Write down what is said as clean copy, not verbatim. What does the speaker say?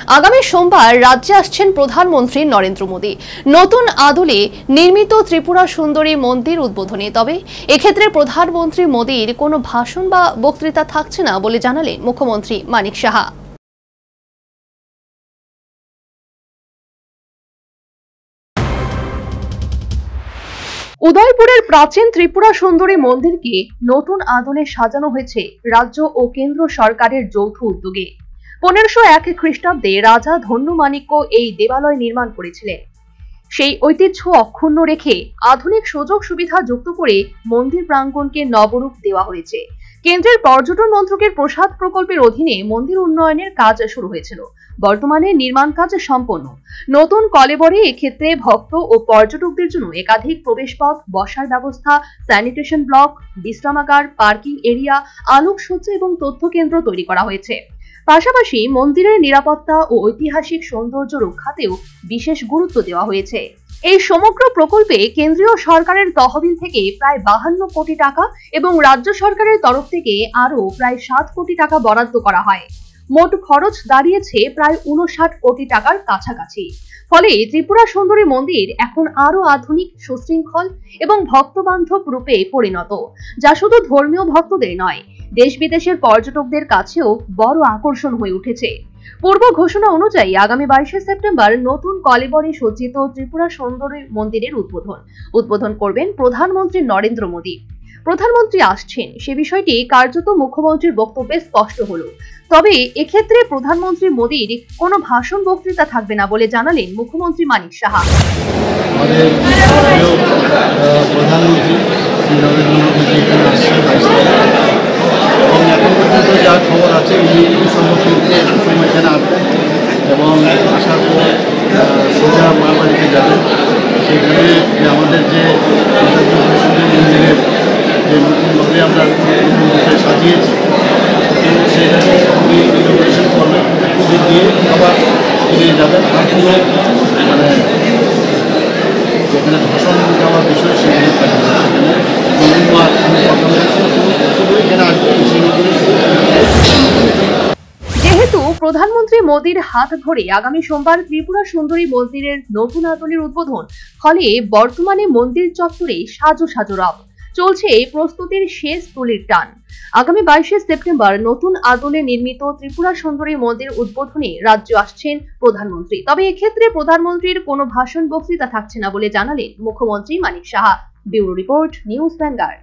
আগামী সোমবার রাজ্যে আসছেন প্রধানমন্ত্রী নরেন্দ্র মোদী। নতুন আদলে নির্মিত ত্রিপুরা সুন্দরী মন্দির উদ্বোধনে। তবে এক্ষেত্রে প্রধানমন্ত্রী মোদীর কোনো ভাষণ বা বক্তৃতা থাকছে না বলে জানালেন মুখ্যমন্ত্রী মানিক সাহা। উদয়পুরের প্রাচীন ত্রিপুরা সুন্দরী মন্দিরকে নতুন আদলে সাজানো হয়েছে রাজ্য ও কেন্দ্র সরকারের যৌথ উদ্যোগে। 1501 খ্রিস্টাব্দে রাজা ধন্যমাণিক্য এই দেবালয় নির্মাণ করেছিলেন। সেই ঐতিহ্য অক্ষুণ্ণ রেখে আধুনিক সুযোগ সুবিধা যুক্ত করে মন্দির প্রাঙ্গণকে নবরূপ দেওয়া হয়েছে। কেন্দ্রের পর্যটন মন্ত্রকের প্রসাদ প্রকল্পের অধীনে মন্দির উন্নয়নের কাজ শুরু হয়েছিল। বর্তমানে নির্মাণ কাজ সম্পন্ন। নতুন কলেবরে এক্ষেত্রে ভক্ত ও পর্যটকদের জন্য একাধিক প্রবেশপথ, বসার ব্যবস্থা, স্যানিটেশন ব্লক, বিশ্রামাগার, পার্কিং এরিয়া, আলোকসজ্জা এবং তথ্য কেন্দ্র তৈরি করা হয়েছে। পাশাপাশি মন্দিরের নিরাপত্তা ও ঐতিহাসিক সৌন্দর্য রক্ষাতেও বিশেষ গুরুত্ব দেওয়া হয়েছে। এই সমগ্র প্রকল্পে কেন্দ্রীয় সরকারের তহবিল থেকে প্রায় 52 কোটি টাকা এবং রাজ্য সরকারের তরফ থেকে আরো প্রায় 7 কোটি টাকা বরাদ্দ করা হয়। মোট খরচ দাঁড়িয়েছে প্রায় 59 কোটি টাকার কাছাকাছি। ফলে ত্রিপুরা সুন্দরী মন্দির এখন আরো আধুনিক, সুশৃঙ্খল এবং ভক্তবান্ধব রূপে পরিণত, যা শুধু ধর্মীয় ভক্তদের নয়, দেশ বিদেশের পর্যটকদের কাছেও বড় আকর্ষণ হয়ে উঠেছে। পূর্ব ঘোষণা অনুযায়ী আগামী 22 সেপ্টেম্বর নতুন কলেবরে সজ্জিত ত্রিপুরা সুন্দরী মন্দিরের উদ্বোধন করবেন প্রধানমন্ত্রী নরেন্দ্র মোদী। প্রধানমন্ত্রী আসছেন সে বিষয়টি কার্যত মুখ্যমন্ত্রীর বক্তব্যে স্পষ্ট হলো। তবে এক্ষেত্রে প্রধানমন্ত্রী মোদীর কোনো ভাষণ বক্তৃতা থাকবে না বলে জানালেন মুখ্যমন্ত্রী মানিক সাহা। প্রধানমন্ত্রী নরেন্দ্র মোদী এখানে আসছেন এবং এখন পর্যন্ত যা খবর আছে সময় এখানে আসবেন এবং আসার পর সোজা মা বাড়িতে যাবেন। সেখানে আমাদের যে মন্দিরের যে নতুনভাবে আমরা নতুনভাবে সাজিয়েছি সেখানে উনি ইনোভেশন করবেন, পুজো দিয়ে আবার ফিরে যাবেন। আর পুরো মানে যেখানে ভাষণ দেওয়ার বিষয় সেগুলো যেহেতু প্রধানমন্ত্রী মোদীর হাত ধরে আগামী সোমবার ত্রিপুরা সুন্দরী মন্দিরের নতুন আদলের উদ্বোধন, ফলে বর্তমানে মন্দির চত্বরে সাজো রব চলছে প্রস্তুতির শেষ তুলির টান। আগামী 22 সেপ্টেম্বর নতুন আদলে নির্মিত ত্রিপুরা সুন্দরী মন্দির উদ্বোধনে রাজ্য আসছেন প্রধানমন্ত্রী। তবে এক্ষেত্রে প্রধানমন্ত্রীর কোনো ভাষণ বক্তৃতা থাকছে না বলে জানালেন মুখ্যমন্ত্রী Manik Saha. Bureau report, news vanguard.